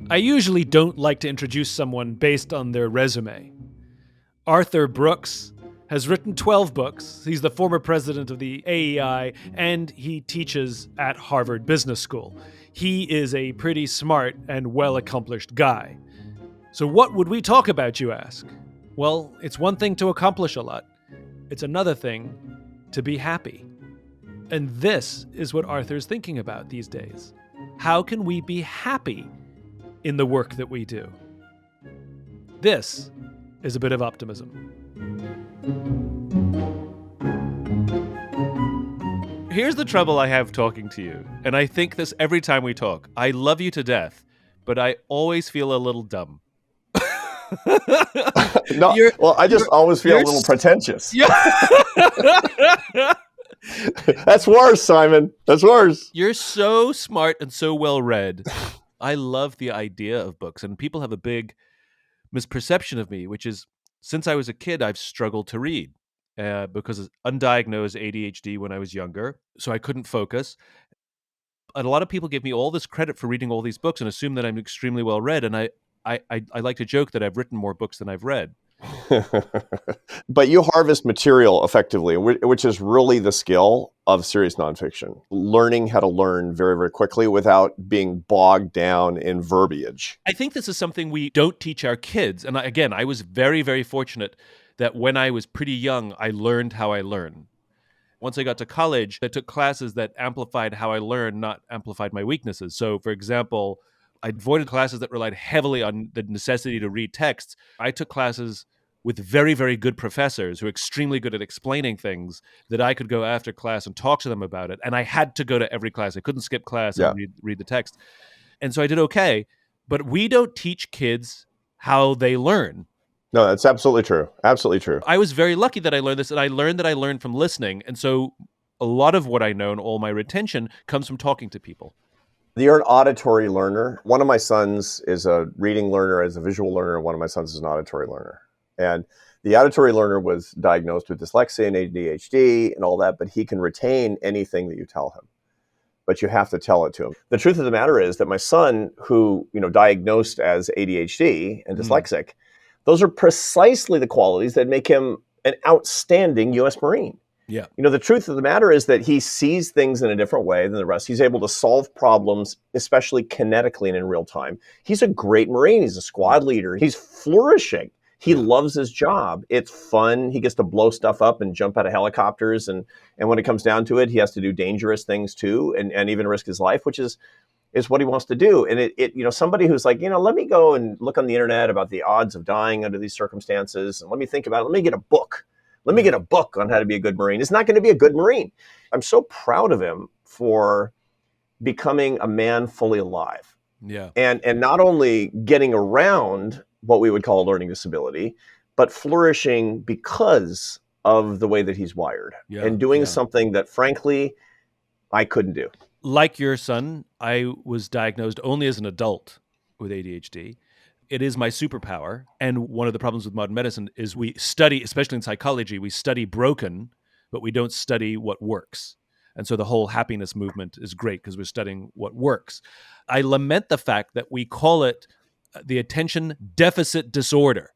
I usually don't like to introduce someone based on their resume. Arthur Brooks has written 12 books. He's the former president of the AEI, and he teaches at Harvard Business School. He is a pretty smart and well-accomplished guy. So what would we talk about, you ask? Well, it's one thing to accomplish a lot. It's another thing to be happy. And this is what Arthur's thinking about these days. How can we be happy in the work that we do? This is A Bit of Optimism. Here's the trouble I have talking to you, and I think this every time we talk. I love you to death, but I always feel a little dumb. No, I just always feel a little pretentious. That's worse, Simon. That's worse. You're so smart and so well read. I love the idea of books, and people have a big misperception of me, which is since I was a kid, I've struggled to read because of undiagnosed ADHD when I was younger, so I couldn't focus. And a lot of people give me all this credit for reading all these books and assume that I'm extremely well read, and I like to joke that I've written more books than I've read. But you harvest material effectively, which is really the skill of serious nonfiction. Learning how to learn very, very quickly without being bogged down in verbiage. I think this is something we don't teach our kids. And again, I was very, very fortunate that when I was pretty young, I learned how I learn. Once I got to college, I took classes that amplified how I learned, not amplified my weaknesses. So, for example, I avoided classes that relied heavily on the necessity to read texts. I took classes with very, very good professors who are extremely good at explaining things that I could go after class and talk to them about it. And I had to go to every class. I couldn't skip class and read the text. And so I did okay. But we don't teach kids how they learn. No, that's absolutely true. Absolutely true. I was very lucky that I learned this, and I learned from listening. And so a lot of what I know and all my retention comes from talking to people. You're an auditory learner. One of my sons is a reading learner, is a visual learner, and one of my sons is an auditory learner. And the auditory learner was diagnosed with dyslexia and ADHD and all that, but he can retain anything that you tell him. But you have to tell it to him. The truth of the matter is that my son, who, diagnosed as ADHD and dyslexic, those are precisely the qualities that make him an outstanding U.S. Marine. Yeah. The truth of the matter is that he sees things in a different way than the rest. He's able to solve problems, especially kinetically and in real time. He's a great Marine. He's a squad leader. He's flourishing. He loves his job. It's fun. He gets to blow stuff up and jump out of helicopters. And when it comes down to it, he has to do dangerous things too, and even risk his life, which is what he wants to do. And somebody who's like, let me go and look on the internet about the odds of dying under these circumstances. And let me think about it. Let me get a book. Let me get a book on how to be a good Marine. It's not going to be a good Marine. I'm so proud of him for becoming a man fully alive. Yeah. And not only getting around what we would call a learning disability, but flourishing because of the way that he's wired and doing something that, frankly, I couldn't do. Like your son, I was diagnosed only as an adult with ADHD. It is my superpower. And one of the problems with modern medicine is we study, especially in psychology, we study broken, but we don't study what works. And so the whole happiness movement is great because we're studying what works. I lament the fact that we call it the attention deficit disorder.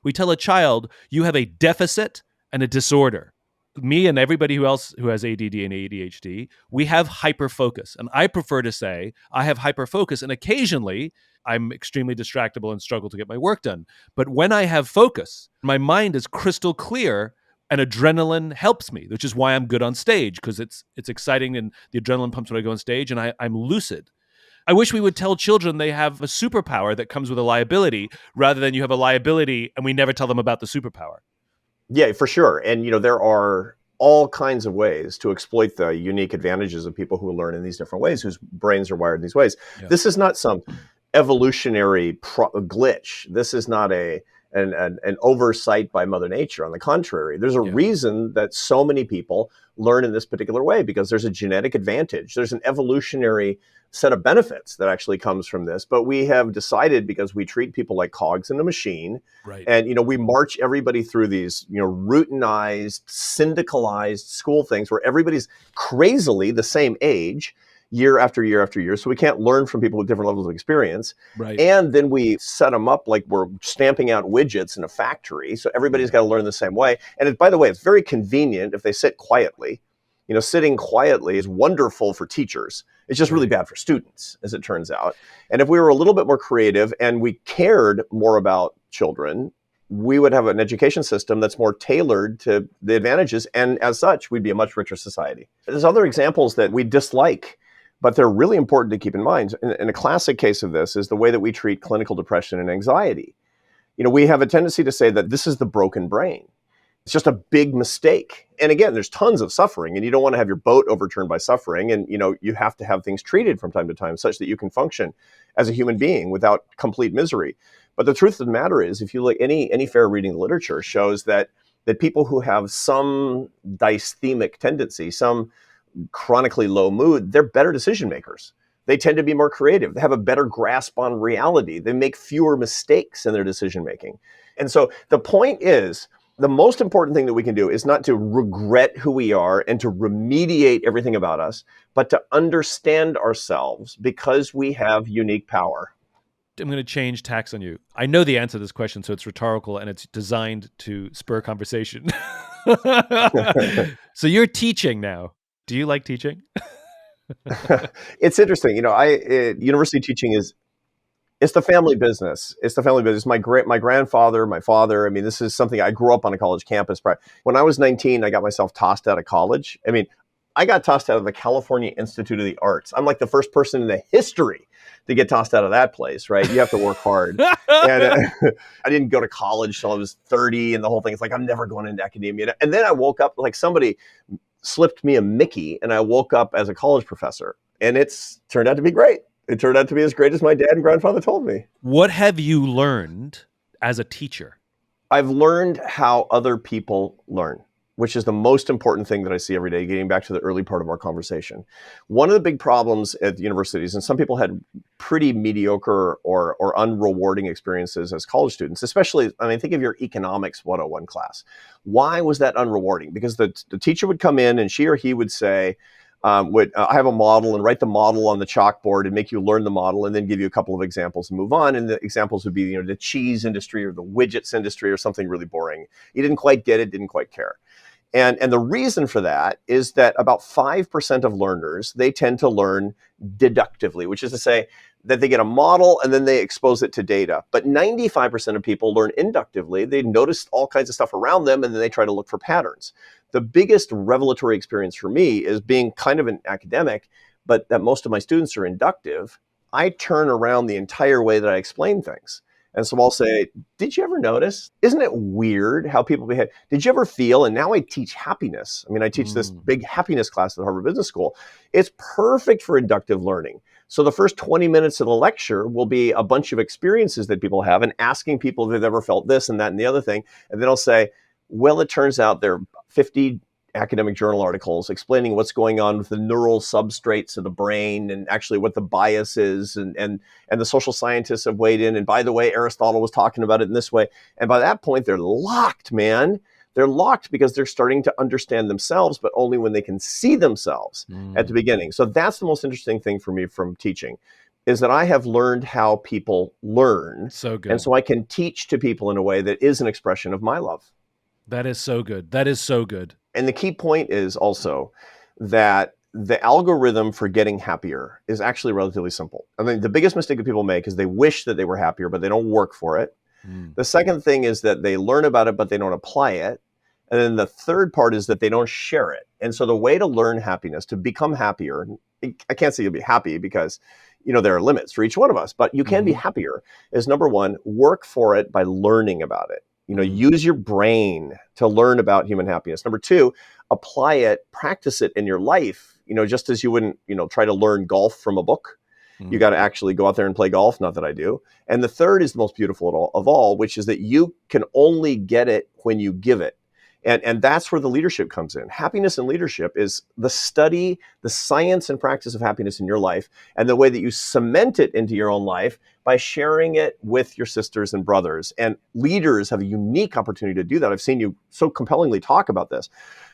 We tell a child, you have a deficit and a disorder. Me and everybody else who has ADD and ADHD, we have hyperfocus. And I prefer to say I have hyperfocus, and occasionally I'm extremely distractible and struggle to get my work done. But when I have focus, my mind is crystal clear and adrenaline helps me, which is why I'm good on stage, because it's exciting and the adrenaline pumps when I go on stage and I'm lucid. I wish we would tell children they have a superpower that comes with a liability rather than you have a liability and we never tell them about the superpower. Yeah, for sure. And, there are all kinds of ways to exploit the unique advantages of people who learn in these different ways, whose brains are wired in these ways. Yeah. This is not some evolutionary glitch. This is not an oversight by Mother Nature. On the contrary, there's a reason that so many people learn in this particular way, because there's a genetic advantage. There's an evolutionary set of benefits that actually comes from this. But we have decided, because we treat people like cogs in a machine, right, and we march everybody through these routinized, syndicalized school things where everybody's crazily the same age. year after year after year. So we can't learn from people with different levels of experience. Right. And then we set them up like we're stamping out widgets in a factory. So everybody's got to learn the same way. And by the way, it's very convenient if they sit quietly. Sitting quietly is wonderful for teachers. It's just really bad for students, as it turns out. And if we were a little bit more creative and we cared more about children, we would have an education system that's more tailored to the advantages. And as such, we'd be a much richer society. There's other examples that we dislike, but they're really important to keep in mind. And a classic case of this is the way that we treat clinical depression and anxiety. We have a tendency to say that this is the broken brain. It's just a big mistake. And again, there's tons of suffering, and you don't want to have your boat overturned by suffering. And, you have to have things treated from time to time such that you can function as a human being without complete misery. But the truth of the matter is, if you look, any fair reading literature shows that people who have some dysthemic tendency, some chronically low mood, they're better decision makers. They tend to be more creative. They have a better grasp on reality. They make fewer mistakes in their decision making. And so the point is, the most important thing that we can do is not to regret who we are and to remediate everything about us, but to understand ourselves because we have unique power. I'm going to change tacks on you. I know the answer to this question, so it's rhetorical and it's designed to spur conversation. So you're teaching now. Do you like teaching? It's interesting. University teaching it's the family business. It's the family business. My grandfather, my father, this is something I grew up on a college campus. When I was 19, I got myself tossed out of college. I got tossed out of the California Institute of the Arts. I'm like the first person in the history to get tossed out of that place, right? You have to work hard. And I didn't go to college till I was 30 and the whole thing. It's like, I'm never going into academia. And then I woke up like somebody slipped me a Mickey and I woke up as a college professor. And it's turned out to be great. It turned out to be as great as my dad and grandfather told me. What have you learned as a teacher? I've learned how other people learn, which is the most important thing that I see every day, getting back to the early part of our conversation. One of the big problems at the universities, and some people had pretty mediocre or unrewarding experiences as college students, especially, think of your economics 101 class. Why was that unrewarding? Because the teacher would come in and she or he would say, I have a model, and write the model on the chalkboard and make you learn the model and then give you a couple of examples and move on. And the examples would be, the cheese industry or the widgets industry or something really boring. You didn't quite get it, didn't quite care. And the reason for that is that about 5% of learners, they tend to learn deductively, which is to say that they get a model and then they expose it to data. But 95% of people learn inductively. They notice all kinds of stuff around them and then they try to look for patterns. The biggest revelatory experience for me is being kind of an academic, but that most of my students are inductive. I turn around the entire way that I explain things. And so I'll say, did you ever notice? Isn't it weird how people behave? Did you ever feel? And now I teach happiness. I teach this big happiness class at the Harvard Business School. It's perfect for inductive learning. So the first 20 minutes of the lecture will be a bunch of experiences that people have and asking people if they've ever felt this and that and the other thing. And then I'll say, well, it turns out there are 50 academic journal articles explaining what's going on with the neural substrates of the brain and actually what the bias is. And the social scientists have weighed in. And by the way, Aristotle was talking about it in this way. And by that point, they're locked, man. They're locked because they're starting to understand themselves, but only when they can see themselves at the beginning. So that's the most interesting thing for me from teaching, is that I have learned how people learn. So good. And so I can teach to people in a way that is an expression of my love. That is so good. That is so good. And the key point is also that the algorithm for getting happier is actually relatively simple. The biggest mistake that people make is they wish that they were happier, but they don't work for it. The second thing is that they learn about it, but they don't apply it. And then the third part is that they don't share it. And so the way to learn happiness, to become happier, I can't say you'll be happy because, there are limits for each one of us, but you can be happier, is number one, work for it by learning about it. Use your brain to learn about human happiness. Number two, apply it, practice it in your life, just as you wouldn't, try to learn golf from a book. You got to actually go out there and play golf. Not that I do. And the third is the most beautiful of all, which is that you can only get it when you give it. And that's where the leadership comes in. Happiness and leadership is the study, the science and practice of happiness in your life, and the way that you cement it into your own life by sharing it with your sisters and brothers. And leaders have a unique opportunity to do that. I've seen you so compellingly talk about this,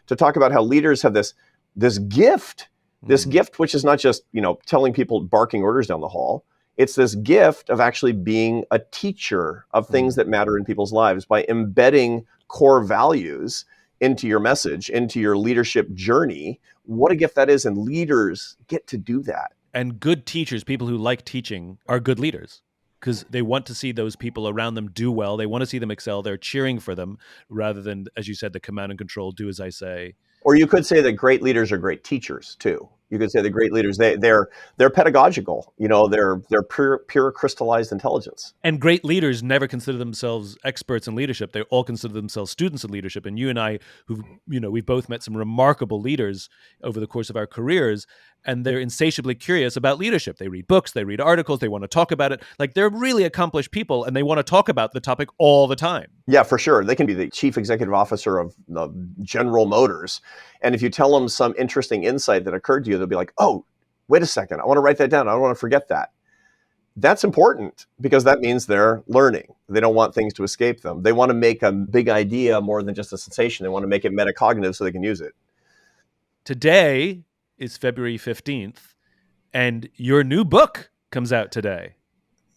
to talk about how leaders have this gift This Mm. gift, which is not just, telling people, barking orders down the hall. It's this gift of actually being a teacher of things Mm. that matter in people's lives by embedding core values into your message, into your leadership journey. What a gift that is. And leaders get to do that. And good teachers, people who like teaching, are good leaders because they want to see those people around them do well. They want to see them excel. They're cheering for them rather than, as you said, the command and control, do as I say. Or you could say that great leaders are great teachers too. You could say the great leaders, they're pedagogical. They're pure crystallized intelligence. And great leaders never consider themselves experts in leadership. They all consider themselves students in leadership. And you and I, we've both met some remarkable leaders over the course of our careers, and they're insatiably curious about leadership. They read books, they read articles, they want to talk about it. Like, they're really accomplished people, and they want to talk about the topic all the time. Yeah, for sure. They can be the chief executive officer of General Motors. And if you tell them some interesting insight that occurred to you, they'll be like, oh, wait a second, I want to write that down. I don't want to forget that. That's important because that means they're learning. They don't want things to escape them. They want to make a big idea more than just a sensation. They want to make it metacognitive so they can use it. Today is February 15th, and your new book comes out today.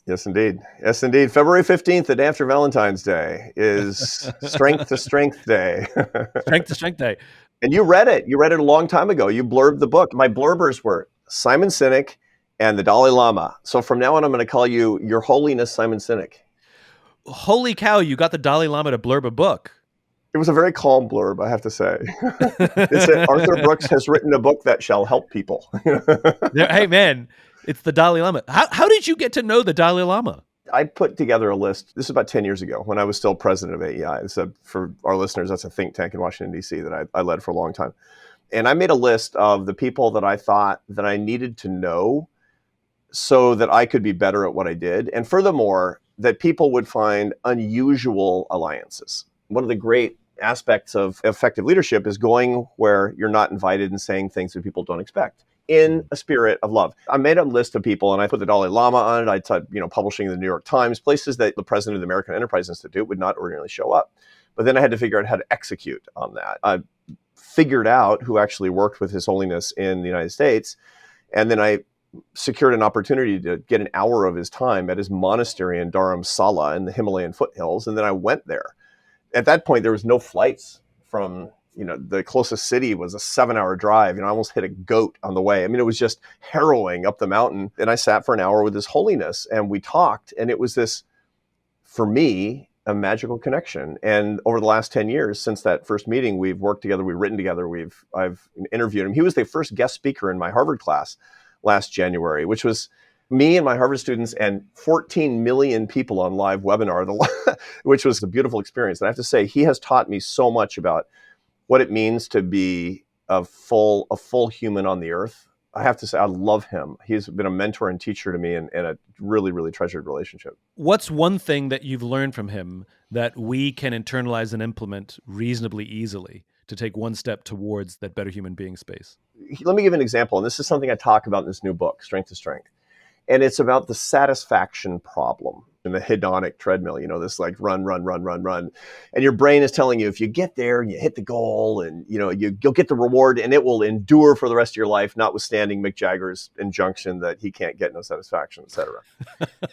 Yes, indeed. Yes, indeed. February 15th, the day after Valentine's Day, is Strength to Strength Day. Strength to Strength Day. And you read it. You read it a long time ago. You blurbed the book. My blurbers were Simon Sinek and the Dalai Lama. So from now on, I'm going to call you Your Holiness Simon Sinek. Holy cow, you got the Dalai Lama to blurb a book. It was a very calm blurb, I have to say. It said, Arthur Brooks has written a book that shall help people. Hey, man, it's the Dalai Lama. How did you get to know the Dalai Lama? I put together a list. This is about 10 years ago when I was still president of AEI. So for our listeners, that's a think tank in Washington, D.C. that I led for a long time. And I made a list of the people that I thought that I needed to know so that I could be better at what I did. And furthermore, that people would find unusual alliances. One of the great aspects of effective leadership is going where you're not invited and saying things that people don't expect in a spirit of love. I made a list of people and I put the Dalai Lama on it. I tried, publishing in the New York Times, places that the president of the American Enterprise Institute would not ordinarily show up. But then I had to figure out how to execute on that. I figured out who actually worked with His Holiness in the United States. And then I secured an opportunity to get an hour of his time at his monastery in Dharamsala in the Himalayan foothills. And then I went there. At that point, there was no flights from, the closest city was a 7-hour drive. I almost hit a goat on the way. I mean, it was just harrowing up the mountain. And I sat for an hour with His Holiness and we talked. And it was this, for me, a magical connection. And over the last 10 years, since that first meeting, we've worked together, we've written together, I've interviewed him. He was the first guest speaker in my Harvard class last January, which was me and my Harvard students and 14 million people on live webinar, which was a beautiful experience. And I have to say, he has taught me so much about what it means to be a full human on the earth. I have to say, I love him. He's been a mentor and teacher to me and a really, really treasured relationship. What's one thing that you've learned from him that we can internalize and implement reasonably easily to take one step towards that better human being space? Let me give an example. And this is something I talk about in this new book, Strength to Strength. And it's about the satisfaction problem in the hedonic treadmill, this like run. And your brain is telling you if you get there and you hit the goal and, you'll get the reward and it will endure for the rest of your life, notwithstanding Mick Jagger's injunction that he can't get no satisfaction, et cetera.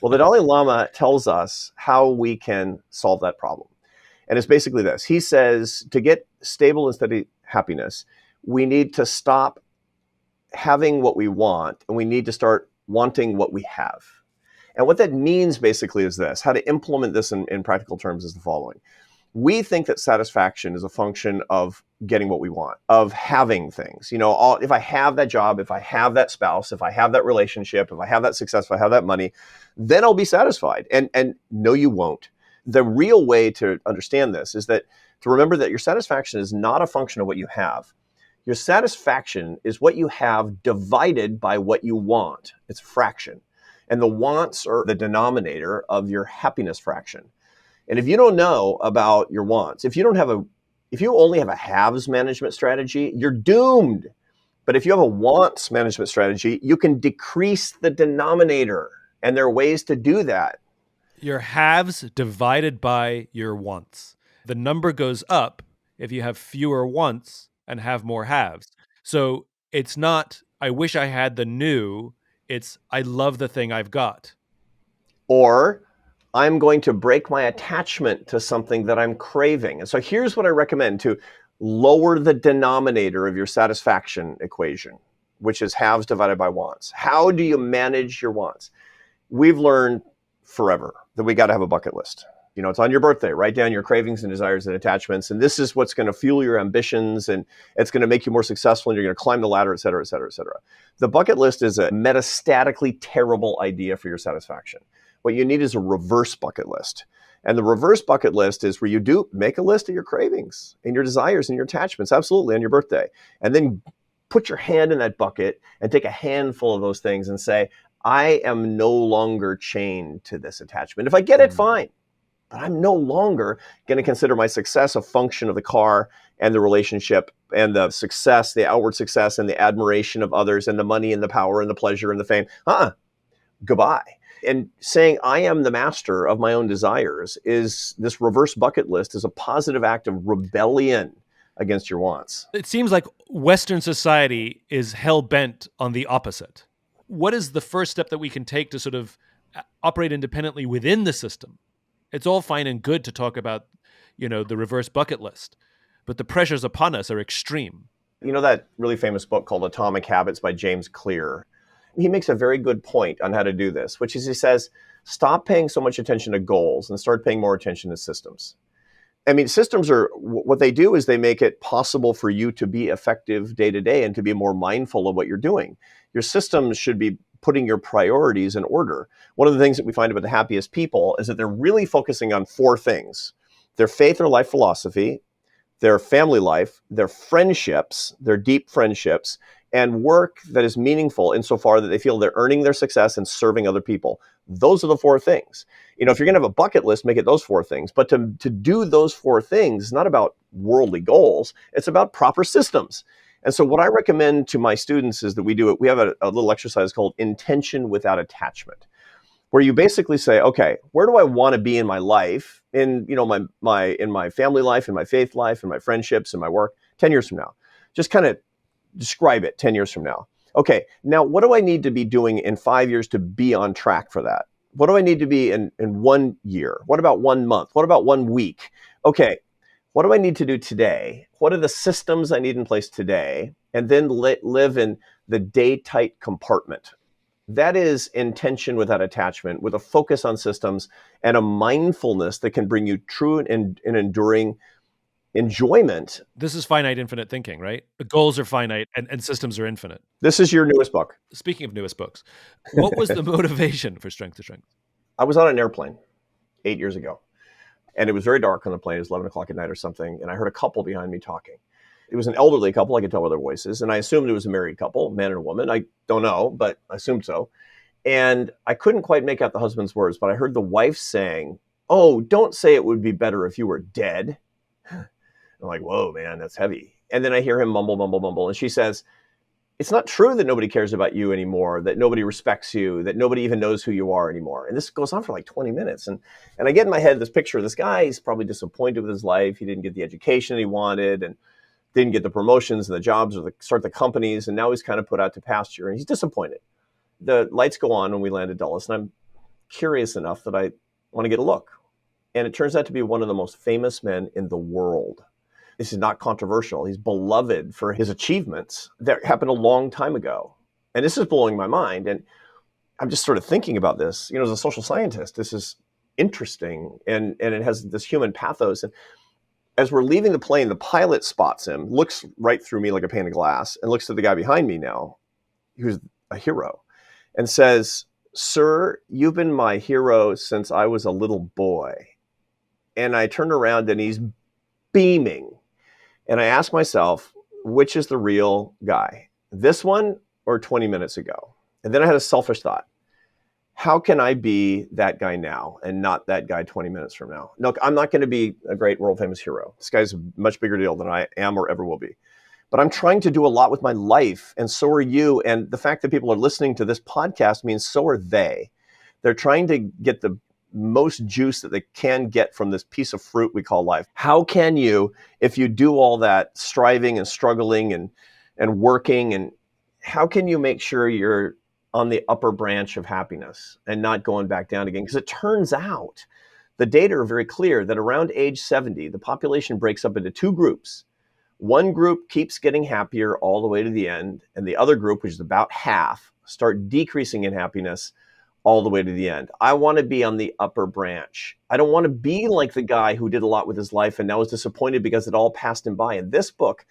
Well, the Dalai Lama tells us how we can solve that problem. And it's basically this. He says to get stable and steady happiness, we need to stop having what we want and we need to start wanting what we have. And what that means basically is this. How to implement this in practical terms is the following. We think that satisfaction is a function of getting what we want, of having things. If I have that job, if I have that spouse, if I have that relationship, if I have that success, if I have that money, then I'll be satisfied. And no, you won't. The real way to understand this is that to remember that your satisfaction is not a function of what you have. Your satisfaction is what you have divided by what you want. It's a fraction. And the wants are the denominator of your happiness fraction. And if you don't know about your wants, if you only have a haves management strategy, you're doomed. But if you have a wants management strategy, you can decrease the denominator. And there are ways to do that. Your haves divided by your wants. The number goes up if you have fewer wants and have more haves. So it's not I wish I had the new. It's I love the thing I've got. Or I'm going to break my attachment to something that I'm craving. And so here's what I recommend to lower the denominator of your satisfaction equation, which is haves divided by wants. How do you manage your wants? We've learned forever that we got to have a bucket list. You know, it's on your birthday. Write down your cravings and desires and attachments. And this is what's going to fuel your ambitions, and it's going to make you more successful, and you're going to climb the ladder, et cetera, et cetera, et cetera. The bucket list is a metastatically terrible idea for your satisfaction. What you need is a reverse bucket list. And the reverse bucket list is where you do make a list of your cravings and your desires and your attachments, absolutely, on your birthday. And then put your hand in that bucket and take a handful of those things and say, I am no longer chained to this attachment. If I get it, fine. But I'm no longer going to consider my success a function of the car and the relationship and the success, the outward success and the admiration of others and the money and the power and the pleasure and the fame. Goodbye. And saying I am the master of my own desires is this reverse bucket list is a positive act of rebellion against your wants. It seems like Western society is hell-bent on the opposite. What is the first step that we can take to sort of operate independently within the system? It's all fine and good to talk about, the reverse bucket list, but the pressures upon us are extreme. You know that really famous book called Atomic Habits by James Clear? He makes a very good point on how to do this, which is he says, stop paying so much attention to goals and start paying more attention to systems. I mean, systems are, what they do is they make it possible for you to be effective day to day and to be more mindful of what you're doing. Your systems should be putting your priorities in order. One of the things that we find about the happiest people is that they're really focusing on four things: their faith or life philosophy, their family life, their friendships, their deep friendships, and work that is meaningful insofar that they feel they're earning their success and serving other people. Those are the four things. If you're going to have a bucket list, make it those four things. But to do those four things is not about worldly goals. It's about proper systems. And so what I recommend to my students is that we have a little exercise called intention without attachment, where you basically say, okay, where do I want to be in my life, in my family life, in my faith life, in my friendships, in my work, 10 years from now? Just kind of describe it 10 years from now. Okay, now what do I need to be doing in 5 years to be on track for that? What do I need to be in 1 year? What about 1 month? What about 1 week? Okay, what do I need to do today? What are the systems I need in place today? And then live in the day-tight compartment. That is intention without attachment, with a focus on systems and a mindfulness that can bring you true and enduring enjoyment. This is finite, infinite thinking, right? The goals are finite and systems are infinite. This is your newest book. Speaking of newest books, what was the motivation for Strength to Strength? I was on an airplane 8 years ago, and it was very dark on the plane. It was 11 o'clock at night or something, and I heard a couple behind me talking. It was an elderly couple. I could tell by their voices, and I assumed it was a married couple, man and a woman. I don't know, but I assumed so. And I couldn't quite make out the husband's words, but I heard the wife saying, "Oh, don't say it would be better if you were dead." I'm like, whoa, man, that's heavy. And then I hear him mumble, mumble, mumble. And she says, it's not true that nobody cares about you anymore, that nobody respects you, that nobody even knows who you are anymore. And this goes on for like 20 minutes. And I get in my head this picture of this guy. He's probably disappointed with his life. He didn't get the education he wanted and didn't get the promotions and the jobs or start the companies. And now he's kind of put out to pasture and he's disappointed. The lights go on when we land at Dulles, and I'm curious enough that I want to get a look. And it turns out to be one of the most famous men in the world. This is not controversial. He's beloved for his achievements that happened a long time ago. And this is blowing my mind. And I'm just sort of thinking about this. As a social scientist, this is interesting. And it has this human pathos. And as we're leaving the plane, the pilot spots him, looks right through me like a pane of glass, and looks at the guy behind me now, who's a hero, and says, "Sir, you've been my hero since I was a little boy." And I turned around and he's beaming. And I asked myself, which is the real guy? This one or 20 minutes ago? And then I had a selfish thought. How can I be that guy now and not that guy 20 minutes from now? No, I'm not going to be a great world famous hero. This guy's a much bigger deal than I am or ever will be. But I'm trying to do a lot with my life, and so are you. And the fact that people are listening to this podcast means so are they. They're trying to get the most juice that they can get from this piece of fruit we call life. How can you, if you do all that striving and struggling and working, and how can you make sure you're on the upper branch of happiness and not going back down again? Because it turns out the data are very clear that around age 70, the population breaks up into two groups. One group keeps getting happier all the way to the end, and the other group, which is about half, start decreasing in happiness all the way to the end. I want to be on the upper branch. I don't want to be like the guy who did a lot with his life and now is disappointed because it all passed him by. And this book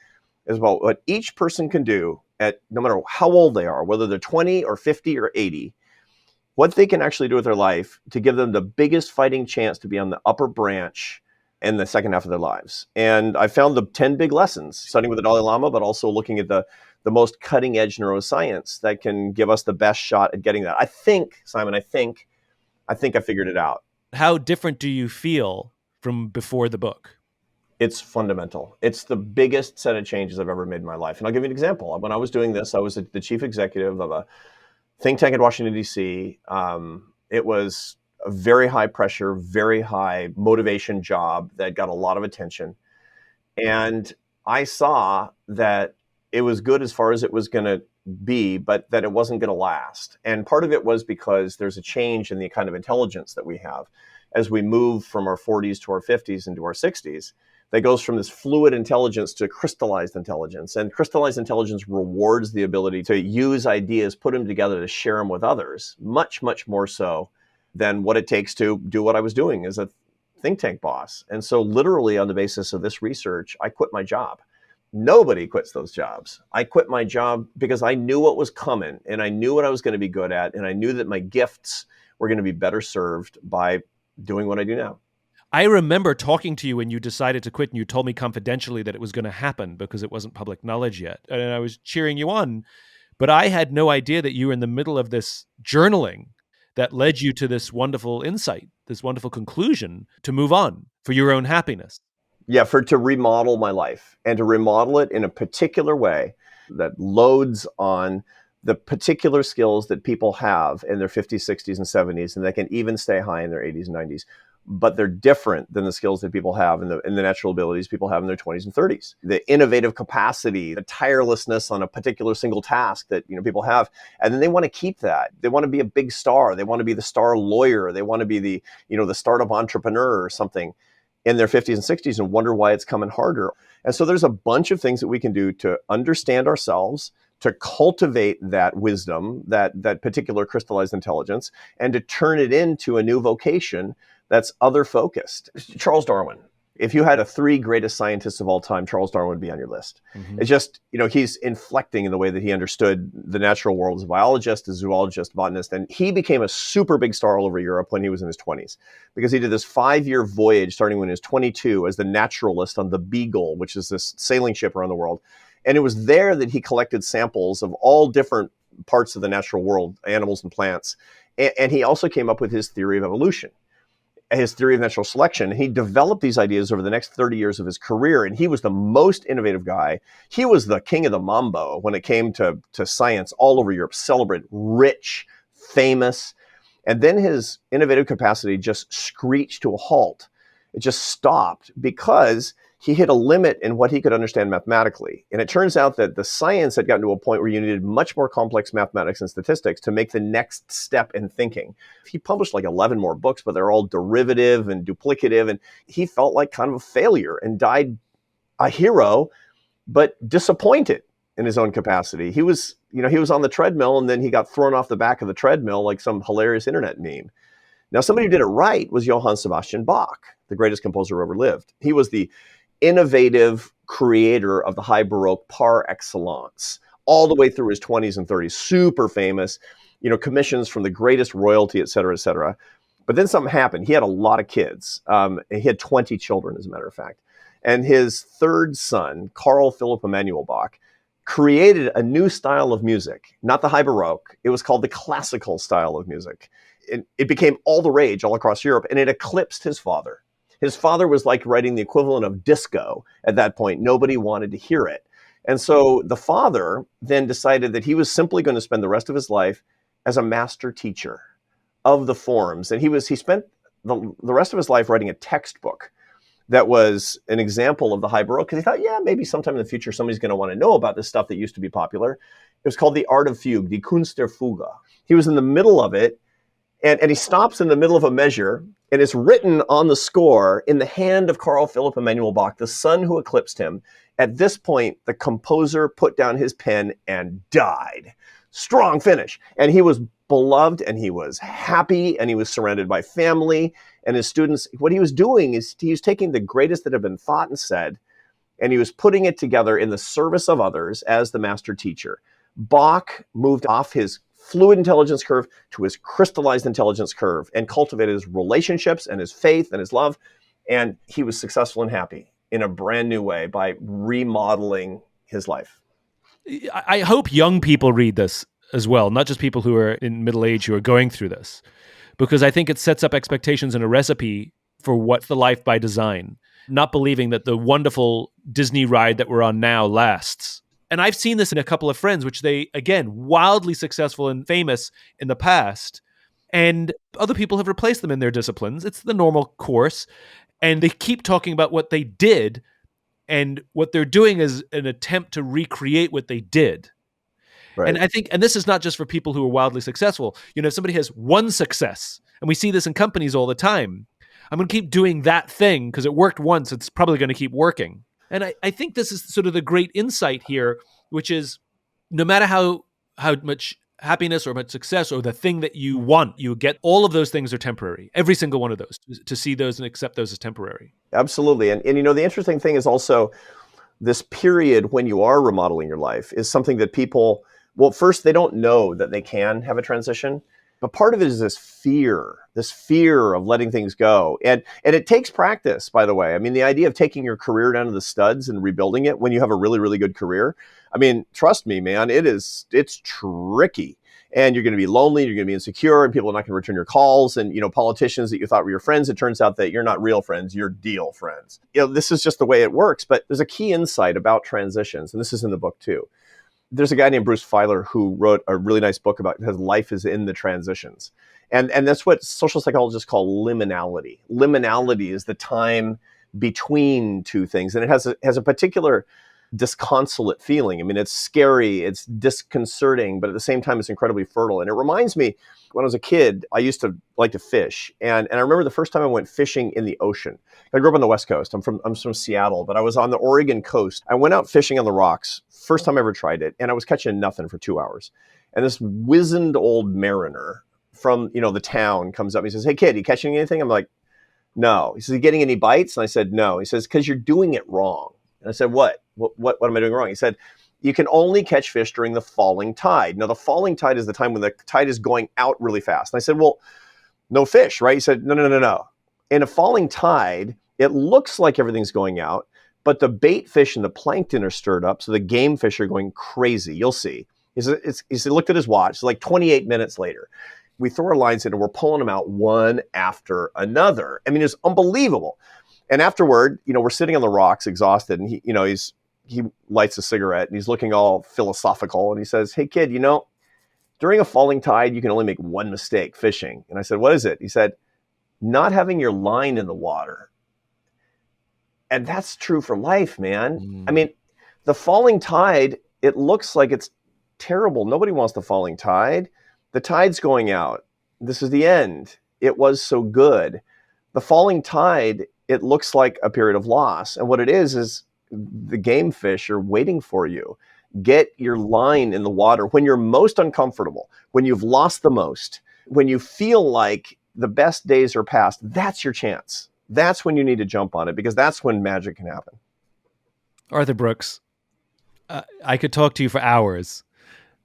is about what each person can do at no matter how old they are, whether they're 20 or 50 or 80, what they can actually do with their life to give them the biggest fighting chance to be on the upper branch in the second half of their lives. And I found the 10 big lessons, studying with the Dalai Lama, but also looking at the most cutting edge neuroscience that can give us the best shot at getting that. I think, Simon, I think I figured it out. How different do you feel from before the book? It's fundamental. It's the biggest set of changes I've ever made in my life. And I'll give you an example. When I was doing this, I was the chief executive of a think tank in Washington, D.C. It was a very high pressure, very high motivation job that got a lot of attention. And I saw that it was good as far as it was going to be, but that it wasn't going to last. And part of it was because there's a change in the kind of intelligence that we have as we move from our 40s to our 50s into our 60s. That goes from this fluid intelligence to crystallized intelligence. And crystallized intelligence rewards the ability to use ideas, put them together to share them with others, much, much more so than what it takes to do what I was doing as a think tank boss. And so literally on the basis of this research, I quit my job. Nobody quits those jobs. I quit my job because I knew what was coming and I knew what I was going to be good at. And I knew that my gifts were going to be better served by doing what I do now. I remember talking to you when you decided to quit and you told me confidentially that it was going to happen because it wasn't public knowledge yet. And I was cheering you on, but I had no idea that you were in the middle of this journaling that led you to this wonderful insight, this wonderful conclusion to move on for your own happiness. Yeah, to remodel my life and to remodel it in a particular way that loads on the particular skills that people have in their 50s, 60s, and 70s, and they can even stay high in their 80s and 90s. But they're different than the skills that people have in the natural abilities people have in their 20s and 30s. The innovative capacity, the tirelessness on a particular single task that people have, and then they want to keep that. They want to be a big star. They want to be the star lawyer. They want to be the startup entrepreneur or something in their 50s and 60s and wonder why it's coming harder. And so there's a bunch of things that we can do to understand ourselves, to cultivate that wisdom, that particular crystallized intelligence, and to turn it into a new vocation that's other focused. Charles Darwin. If you had the three greatest scientists of all time, Charles Darwin would be on your list. Mm-hmm. It's just, he's inflecting in the way that he understood the natural world as a biologist, a zoologist, botanist. And he became a super big star all over Europe when he was in his 20s because he did this 5-year voyage starting when he was 22 as the naturalist on the Beagle, which is this sailing ship around the world. And it was there that he collected samples of all different parts of the natural world, animals and plants. And he also came up with his theory of evolution, his theory of natural selection. He developed these ideas over the next 30 years of his career, and he was the most innovative guy. He was the king of the mambo when it came to science all over Europe, celebrated, rich, famous. And then his innovative capacity just screeched to a halt. It just stopped because he hit a limit in what he could understand mathematically. And it turns out that the science had gotten to a point where you needed much more complex mathematics and statistics to make the next step in thinking. He published like 11 more books, but they're all derivative and duplicative. And he felt like kind of a failure and died a hero, but disappointed in his own capacity. He was on the treadmill and then he got thrown off the back of the treadmill like some hilarious internet meme. Now, somebody who did it right was Johann Sebastian Bach, the greatest composer who ever lived. He was the innovative creator of the high Baroque par excellence, all the way through his 20s and 30s, super famous, commissions from the greatest royalty, et cetera, et cetera. But then something happened. He had a lot of kids. He had 20 children, as a matter of fact. And his third son, Carl Philipp Emanuel Bach, created a new style of music, not the high Baroque. It was called the classical style of music. It became all the rage all across Europe, and it eclipsed his father. His father was like writing the equivalent of disco at that point. Nobody wanted to hear it. And so the father then decided that he was simply going to spend the rest of his life as a master teacher of the forms. And he spent the rest of his life writing a textbook that was an example of the high Baroque, because he thought, maybe sometime in the future, somebody's going to want to know about this stuff that used to be popular. It was called The Art of Fugue, Die Kunst der Fuge. He was in the middle of it, and he stops in the middle of a measure, and it's written on the score in the hand of Carl Philipp Emanuel Bach, the son who eclipsed him. At this point, the composer put down his pen and died. Strong finish. And he was beloved, and he was happy, and he was surrounded by family and his students. What he was doing is he was taking the greatest that had been thought and said, and he was putting it together in the service of others as the master teacher. Bach moved off his fluid intelligence curve to his crystallized intelligence curve and cultivated his relationships and his faith and his love. And he was successful and happy in a brand new way by remodeling his life. I hope young people read this as well, not just people who are in middle age who are going through this, because I think it sets up expectations and a recipe for what's the life by design, not believing that the wonderful Disney ride that we're on now lasts. And I've seen this in a couple of friends, which they, again, wildly successful and famous in the past. And other people have replaced them in their disciplines. It's the normal course. And they keep talking about what they did. And what they're doing is an attempt to recreate what they did. Right. And I think, and this is not just for people who are wildly successful. You know, if somebody has one success, and we see this in companies all the time, I'm going to keep doing that thing because it worked once. It's probably going to keep working. And I think this is sort of the great insight here, which is no matter how much happiness or much success or the thing that you want, you get, all of those things are temporary. Every single one of those, to see those and accept those as temporary. Absolutely. And you know, the interesting thing is also this period when you are remodeling your life is something that people, well, first, they don't know that they can have a transition. But part of it is this fear of letting things go. And it takes practice, by the way. I mean, the idea of taking your career down to the studs and rebuilding it when you have a really, really good career. I mean, trust me, man, it's tricky. And you're going to be lonely, you're going to be insecure, and people are not going to return your calls. And, you know, politicians that you thought were your friends, it turns out that you're not real friends, you're deal friends. You know, this is just the way it works. But there's a key insight about transitions, and this is in the book too. There's a guy named Bruce Feiler who wrote a really nice book about his life is in the transitions. And that's what social psychologists call liminality. Liminality is the time between two things. And it has a particular disconsolate feeling. I mean, it's scary, it's disconcerting, but at the same time, it's incredibly fertile. And it reminds me, when I was a kid, I used to like to fish. And I remember the first time I went fishing in the ocean. I grew up on the West Coast. I'm from Seattle, but I was on the Oregon coast. I went out fishing on the rocks, first time I ever tried it, and I was catching nothing for 2 hours. And this wizened old mariner from, you know, the town comes up and he says, "Hey kid, you catching anything?" I'm like, "No." He says, "You getting any bites?" And I said, "No." He says, "Because you're doing it wrong." And I said, What am I doing wrong?" He said, "You can only catch fish during the falling tide." Now, the falling tide is the time when the tide is going out really fast. And I said, "Well, no fish, right?" He said, No. In a falling tide, it looks like everything's going out, but the bait fish and the plankton are stirred up, so the game fish are going crazy. You'll see. He said, looked at his watch. It's like 28 minutes later. We throw our lines in and we're pulling them out one after another. I mean, it's unbelievable. And afterward, you know, we're sitting on the rocks exhausted, and he lights a cigarette and he's looking all philosophical, and he says, "Hey kid, you know, during a falling tide, you can only make one mistake fishing." And I said, "What is it?" He said, "Not having your line in the water." And that's true for life, man. I mean, the falling tide, it looks like it's terrible. Nobody wants the falling tide. The tide's going out. This is the end. It was so good. The falling tide, it looks like a period of loss. And what it is the game fish are waiting for you. Get your line in the water when you're most uncomfortable, when you've lost the most, when you feel like the best days are past. That's your chance. That's when you need to jump on it, because that's when magic can happen. Arthur Brooks, I could talk to you for hours.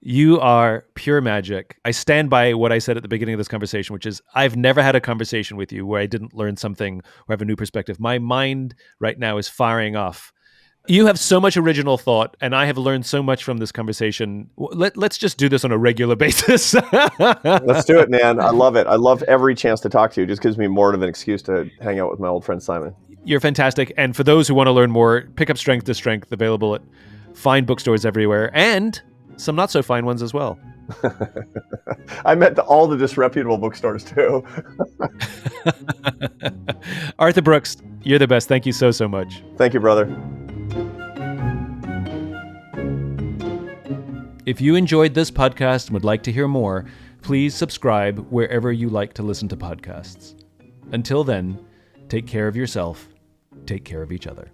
You are pure magic. I stand by what I said at the beginning of this conversation, which is I've never had a conversation with you where I didn't learn something or have a new perspective. My mind right now is firing off. You have so much original thought, and I have learned so much from this conversation. Let's just do this on a regular basis. Let's do it, man. I love it. I love every chance to talk to you. It just gives me more of an excuse to hang out with my old friend Simon. You're fantastic. And for those who want to learn more, pick up Strength to Strength, available at fine bookstores everywhere, and some not so fine ones as well. I met all the disreputable bookstores too. Arthur Brooks, you're the best. Thank you so much. Thank you, brother. If you enjoyed this podcast and would like to hear more, please subscribe wherever you like to listen to podcasts. Until then, take care of yourself, take care of each other.